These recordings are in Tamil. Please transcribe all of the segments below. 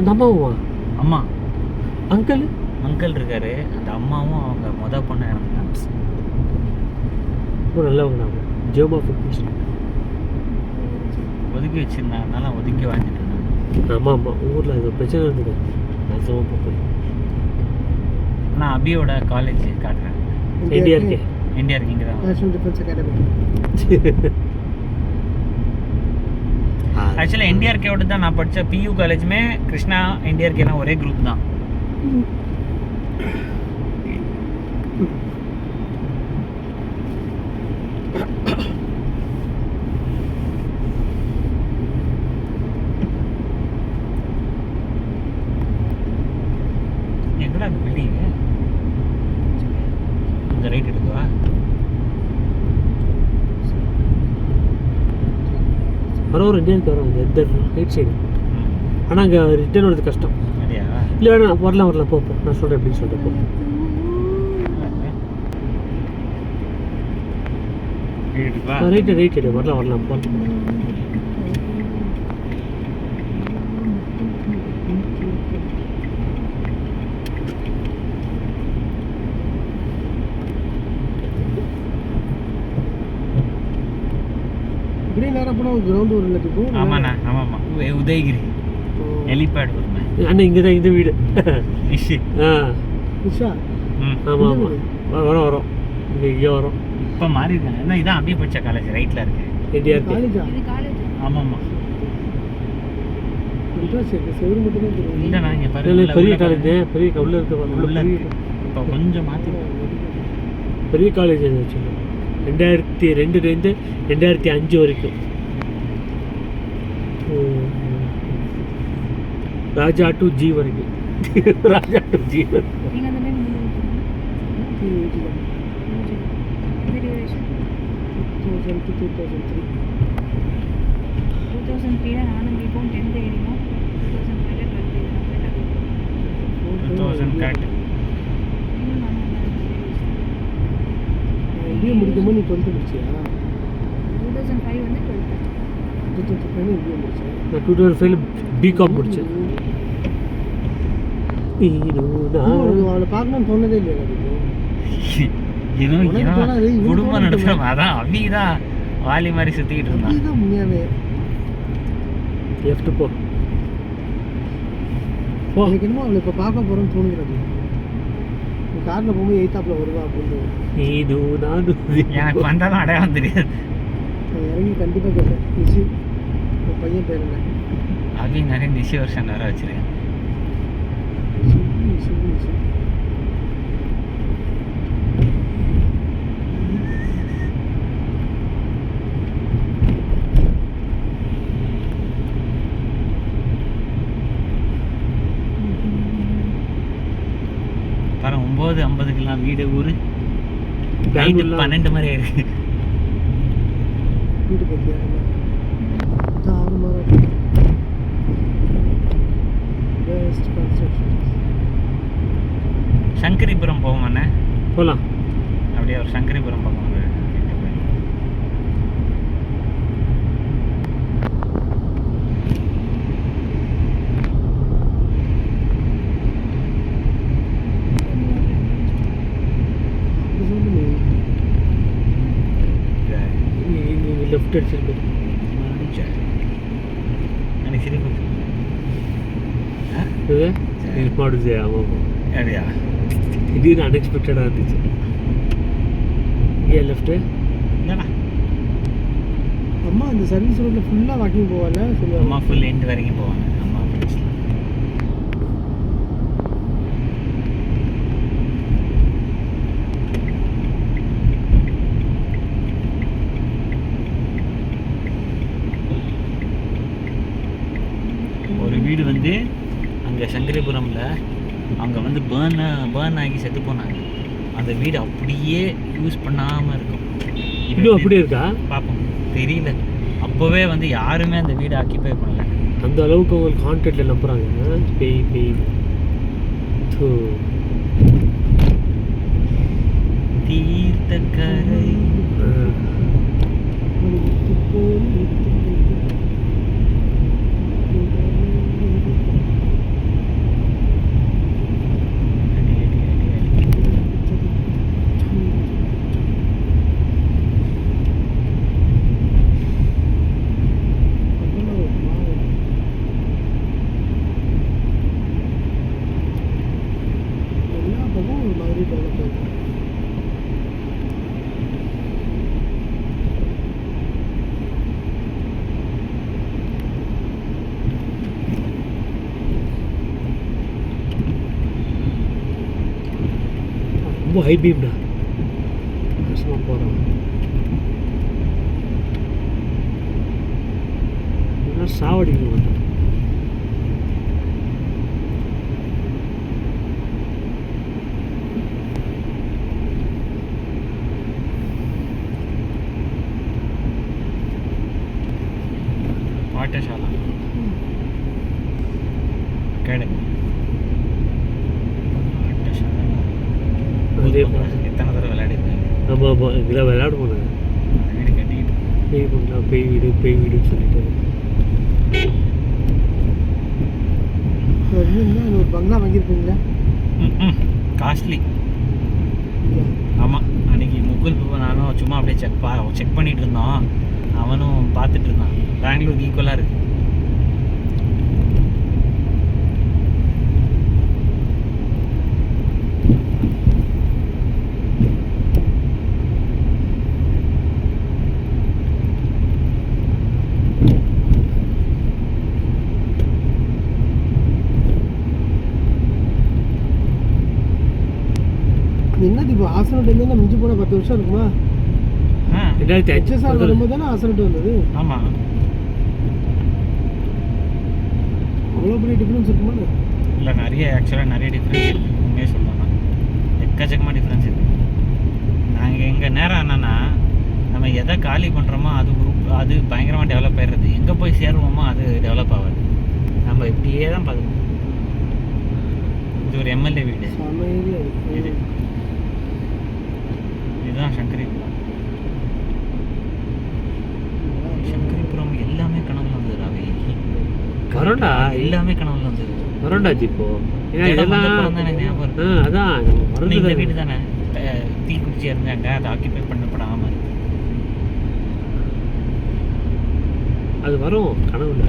அந்த அம்மாவும் அம்மா அங்கிள் இருக்காரு. அந்த அம்மாவும் அவங்க பொண்ணு இறந்துட்டாங்க. ரொம்ப நல்லவங்க அவங்க. ஜோமா ஃபிட்னஸ் ஒதுக்கி வச்சிருந்தாங்கனால ஒதுக்கி வாழ்ந்துட்டு இருந்தாங்க. ஆமாம் ஊரில் இது பிரச்சனை இருந்தது. நெசமாக போட்டு நான் அபியோட காலேஜ் காட்டுறேன். இந்தியாருக்கு இங்கே தான். National defence academy. ஆக்சுவலாக என்டிஆர்கேவோட தான் நான் படித்த பியூ காலேஜுமே கிருஷ்ணா என்டிஆர்கேலாம் ஒரே குரூப் தான். எங்கடா அந்த பில்டிங்கு? இந்த ரைட் எடுக்குவா? வர ஒரு இந்தியாவுக்கு வரும் இந்த ரைட் சைடு. ஆனால் அங்கே ரிட்டர்ன் வரது கஷ்டம். அப்படியா? இல்லை வேணாம் வரலாம் போ நான் சொல்கிறேன் எப்படின்னு சொல்கிறேன் போ. ரைட் எடு வரலாம் போ. இப்படி நேரம் போனால் ஒரு கிரவுண்ட் ஒரு இல்லத்துக்கு. ஆமாண்ணா ஆமாம்மா. உதயகிரி ஹெலிபேட் வருமே அண்ணா இங்கே தான் இந்த வீடு. நிஷா ஆமாம் வரோம் இங்கே வரோம். இப்போ மாறி இருக்காங்க. என்ன இதான் அப்படியே படித்த காலேஜ் ரைட்டில் இருக்கு. இந்தியாருக்கு காலேஜா? ஆமாம்மா. செவரு மட்டுமே தெரியும். இல்லைண்ணா இங்கே பெரிய காலேஜ் உள்ள இருக்கு. இப்போ கொஞ்சம் மாற்றி பெரிய காலேஜ் வச்சுருக்கோம். 2002 2005 வரைக்கும். ராஜா டு ஜி வரைக்கும். ராஜா டு ஜி வரைக்கும். எம்பிஏ முடிக்கும்போது நீ 12th முடிச்சியா? 2005 வந்து 12th. 2005 எம்பிஏ முடிச்சேன். நான் 2005 பிகாம் முடித்தேன். அவளை பார்க்கணும்னு தோணதே இல்லையா? குடும்பம் நடத்துகிறோம். அதான் அபிதான் வாலி மாதிரி சுற்றிக்கிட்டு இருந்தான். இதுதான் உண்மையாவே லெஃப்ட் போ. எனக்கு என்னமோ அவளை இப்போ பார்க்க போகிறோன்னு தோணுகிறது. நீ காரில் போகும்போது எய்த்தாப்பில் வருவா அப்படின்னு. எனக்கு வந்தாலும் அடையாளம் தெரியாது. நான் இறங்கி கண்டிப்பாக கேட்டேன். நிஷி உன் பையன் பேர் என்ன? அபி நிறைய நிஷி வருஷம் வேறு வச்சுருக்கேன். பாருங்க 9:50 வீடு ஊர். நைட்டு 12 மாதிரி ஆயிருக்கு. வீட்டு பற்றியா? சங்கரிபுரம் போவோம்ண்ணே. போகலாம். அப்படியே ஒரு சங்கரிபுரம் பக்கம் லெஃப்ட் அடிச்சிருக்கு. எனக்கு சிரிப்பு மாடுச்சு. ஆமாம் அப்படியா? திடீர்னு அன்எக்ஸ்பெக்டடாக இருந்துச்சு. ஏன் லெஃப்ட்டு? இல்லைண்ணா அம்மா அந்த சர்வீஸ் ரோட்டில் ஃபுல்லாக வாக்கிங் போவாங்க. அம்மா ஃபுல் எண்ட் வரைக்கும் போவாங்க. அம்மா ஃப்ரெண்ட்ஸில் ஒரு வீடு வந்து அங்கே சங்கரிபுரமில் அங்கே வந்து பேர்ன் ஆகி செத்து போனாங்க. அந்த வீடு அப்படியே யூஸ் பண்ணாமல் இருக்கும். இன்னும் அப்படியே இருக்கா? பார்ப்போம், தெரியல. அப்போவே வந்து யாருமே அந்த வீடு ஆக்கியபை பண்ணல. அந்த அளவுக்கு உங்களுக்கு கான்ட்ராக்டில் நம்புகிறாங்க. பேய் தீர்த்தக்கரை ரொம்ப ஹை பீம்டா, கஷ்டமாக போகிறோம். சாவடிக்கணும். பாட்டசாலா அகாடமி பாட்டசாலா அதே எத்தனை தடவை விளையாடிருக்காங்க. ஆமாம் ஆமாம், இதெல்லாம் விளையாடுவோம். அந்த வீடு கட்டிக்கிட்டு பேய் பண்ணா பேய் வீடுன்னு சொல்லிட்டு ஒரு பங்களா வாங்கியிருப்பீங்களா? காஸ்ட்லி. ஆமாம், அன்றைக்கி முகுல் நானும் சும்மா அப்படியே செக் பண்ணிகிட்டு இருந்தோம். அவனும் பார்த்துட்டு இருந்தான். பெங்களூர் ஈக்குவலாக இருக்குது. என்னது இப்போ ஆசனம் டைம்ல மிஞ்சி போனால் 10 வருஷம் இருக்குமா? 2005 HSR வரும்போது தானே ஆசனம் வந்தது. ஆமாம், அவ்வளோ பெரிய டிஃப்ரென்ஸ் இருக்குமா? இல்லை ஆக்சுவலாக நிறைய டிஃப்ரென்ஸ் இருக்குது. உண்மையே சொல்லணும்னா எக்கச்சக்கமாக டிஃப்ரென்ஸ் இருக்குது. நாங்கள் எங்கள் நேரம் என்னென்னா, நம்ம எதை காலி பண்ணுறோமோ அது பயங்கரமாக டெவலப் ஆகிடுறது. எங்கே போய் சேருவோமோ அது டெவலப் ஆகாது. நம்ம இப்படியே தான் பார்க்கணும். இது ஒரு எம்எல்ஏ வீடு. இது இதுதான் சங்கரிபுரம். சங்கரிபுரம் எல்லாமே கனவுல வந்தது. ராவி வரோண்டா, எல்லாமே கனவுல வந்தது. வரோண்டாச்சு இப்போ. ஏன்னா இடம் இதெல்லாம் வந்தப்புறம் தானே ஞாபகம் இருக்கு. அதான் இந்த வரது வீடு தானே தீக்குச்சி இருந்தாங்க, அதை ஆக்கியபை பண்ணப்படாம இருக்கு. அது வரும் கனவுல.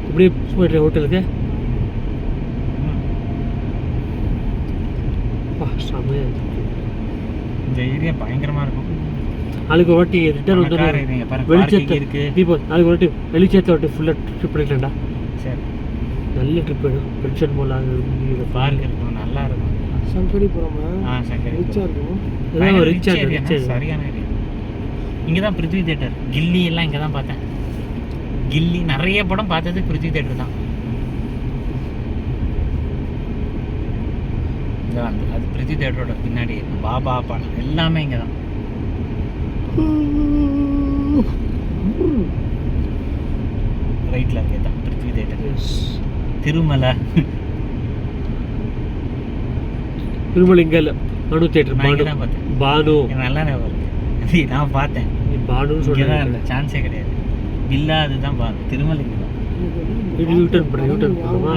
இப்படியே போயிட்டு ஹோட்டலுக்கு செம்மையா இருந்துச்சு. இந்த ஏரியா பயங்கரமா இருக்கும். நாளைக்கு ஒரு வாட்டி ரிட்டர்ன் வந்து வெளிச்சத்தை இருக்கு. தீபம் நாளைக்கு ஒரு வாட்டி வெளிச்சத்தை வாட்டி ஃபுல்லாக ட்ரிப் பண்ணிக்கலாம்டா. சரி, நல்ல ட்ரிப் வேணும். வெளிச்சம் போகலாம். பார்க் இருக்கும், நல்லா இருக்கும். சங்கரிபுரமா? சங்கரி ரிச்சாக இருக்கும். ஏதோ ரிச் ரிச் ஏரியா, ரிச் சரியான ஏரியா. இங்கே தான் பிருத்வி தேட்டர், கில்லி எல்லாம் இங்கே தான் பார்த்தேன். கில்லி நிறைய படம் பார்த்தது பிருத்வி தேட்டர் தான். அது பிருத்வி தேட்டரோட பின்னாடி பாபா படம் எல்லாமே இங்கே தான். ரைட்டில் இருக்கே தான் பிருத்வி தேட்டர். திருமலை திருமலிங்க இல்லை, பானு தேட்டர். நான் இங்கே பானு தான் பார்த்தேன். பானு எனக்கு நல்லா ஞாபகம் இருக்கு. நான் பார்த்தேன். நீ பானுன்னு இங்கே தான் சொல்கிறேன். இல்லை, சான்ஸே கிடையாது. பில்லா அதுதான் பாரு, திருமலைக்கு தான். யூட்டர்ன் பண்ணுமா?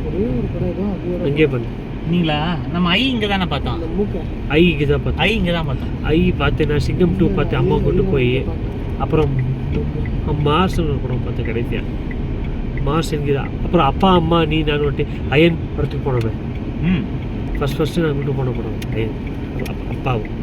ஒரே ஒரு படம் ஏதோ அது அங்கே பண்ணு. நீங்களா? நம்ம ஐ இங்கே தானே பார்த்தோம். அந்த மூக்கை ஐ இங்கே தான் பார்த்தேன். ஐ இங்கே தான் பார்த்தோம். ஐ பார்த்தேன். நான் சிங்கம் 2 பார்த்தேன், அம்மா கொண்டு போய். அப்புறம் மார்ஸ்னு ஒரு படம் பார்த்தேன் கடைசியாக. மார்ஸ் என்கிறா. அப்புறம் அப்பா அம்மா நீ நான் வந்துட்டு அயன் படத்துக்கு போனவன். ம், ஃபஸ்ட்டு நான் வீட்டுக்கு போன படம் அயன். அப்பாவும்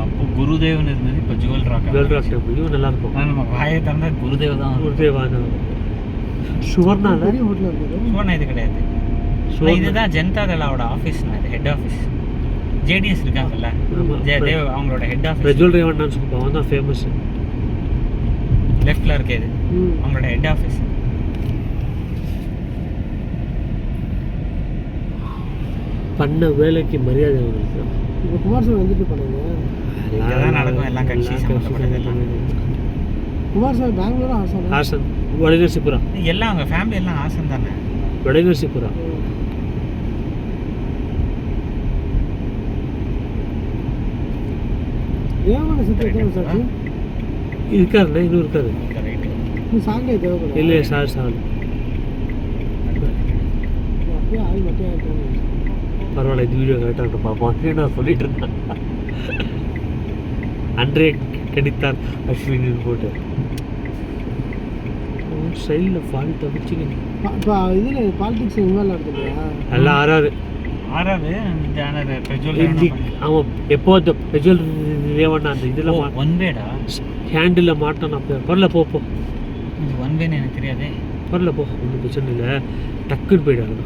அப்போ குருதேவன் இருந்தது, இப்போ ஜுவல் ராக். வேர்ல்ட் ராக் இதுவும் நல்லாயிருக்கும். நம்ம வாயை திறந்தா குருதேவ் தான் வரும். குருதேவான சுவர்ணால பெரிய ஹோட்டல் இருக்குது. சுவர்ணா இது கிடையாது. ஆனா இதுதான் ஜனதா தளாவோட ஆஃபீஸ். இது ஹெட் ஆஃபீஸ். ஜேடிஎஸ் இருக்காங்கல்ல, ஆமா. ஜெயதேவ் அவங்களோட ஹெட் ஆஃபீஸ். பிரஜுவல் ரேவண்ணான்னு சொல்லுவாங்க, அவன் தான் ஃபேமஸ். லெஃப்ட்ல இருக்கே இது அவங்களோட ஹெட் ஆஃபீஸ். பண்ண வேலைக்கு மரியாதை அவங்களுக்கு. இப்போ குமாரசாமி வந்துட்டு பண்ணுங்க. இங்கே தான் நடக்கும் எல்லாம் கட்சி சம்மந்தப்பட்டது எல்லாம். குமாரசாமி பெங்களூரா ஆசானா? ஹாசன் வடநரசிபுரம். எல்லாம் அவங்க ஃபேமிலி எல்லாம் ஆசம் தானே. வடநரசிபுரம். தேவமான சித்தி எத்தனை வருஷம் ஆச்சு? இருக்காருண்ணே, இன்னும் இருக்காரு. ரைட்டு. இன்னும் சாங்கே தேவைப்படும். இல்லையா சார் சார் அப்படியே ஆள் மட்டும் ஆகிட்டாங்க. பரவாயில்ல இது வீடியோ கரெக்டாக பார்ப்போம் நான் சொல்லிட்டு இருந்தேன். அன்றே கணித்தார் அஸ்வினின்னு போட்டு சைடில் ஃபால்ட்டை வச்சுக்க இப்போ இதில் பாலிடிக்ஸ் இன்வால்வ் ஆகுதுல்லையா? எல்லாம் ஆறாது. ஆறாவது பெட்ரோல் அவன் எப்போ அந்த பெஜல் ரேவண்ணா அந்த இதில் ஒன் வேடா ஹேண்டில் மாட்டான் அப்போ பரல போ ஒன் வேன்னு எனக்கு தெரியாதே. பரல போ ஒன்றும் பிரச்சனை இல்லை டக்குன்னு போயிடாது.